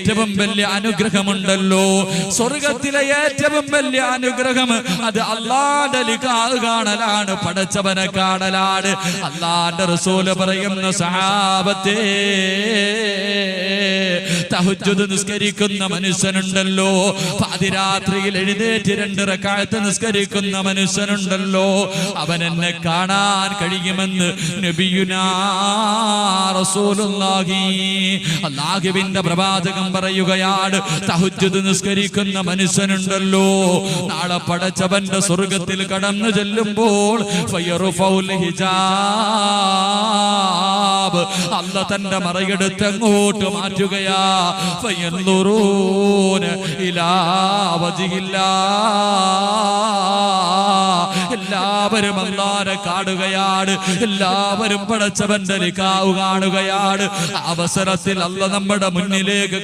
ഏറ്റവും വലിയ അനുഗ്രഹമുണ്ടല്ലോ, സ്വർഗത്തിലെ ഏറ്റവും വലിയ അനുഗ്രഹം അത് അല്ലാഹുവിന്റെ ലിഖാഹ് കാണലാണ്, പടച്ചവനെ കാണലാണ്. അല്ലാഹുവിന്റെ റസൂൽ പറയുന്ന സഹാബത്തേ, തഹജ്ജുദ് നിസ്കരിക്കുന്ന മനുഷ്യനുണ്ടല്ലോ, പാതിരാത്രിയിൽ എഴുന്നേറ്റ് 2 റക്അത്ത് നിസ്കരിക്കുന്ന മനുഷ്യനുണ്ടല്ലോ, അവൻ എന്നെ കാണാൻ കഴിയുമെന്ന് നബിയുനാ റസൂലുള്ളാഹി അല്ലാഹുവിന്റെ പ്രവാചകൻ പറയുകയാണ്. തഹജ്ജുദ് നിസ്കരിക്കുന്ന മനുഷ്യനുണ്ടല്ലോ, നാളെ പടച്ചവന്റെ സ്വർഗത്തിൽ കടന്നു ചെല്ലുമ്പോൾ ഫയറുഫൗൽ ഹിജാബ്, അല്ലാഹ് തന്റെ മറയെടുത്ത് അങ്ങോട്ട് മാറ്റുകയാ. ഫയൻദുറൂന ഇലാ വജ്ഹില്ലാഹ്, എല്ലാവരും അല്ലാഹുവിനെ കാണുകയാണ്, എല്ലാവരും പടച്ചവന്റെ ലിഖാഹ് കാണുകയാണ്. അവസരത്തിൽ അല്ലാഹ് നമ്മുടെ മുന്നിലേക്ക്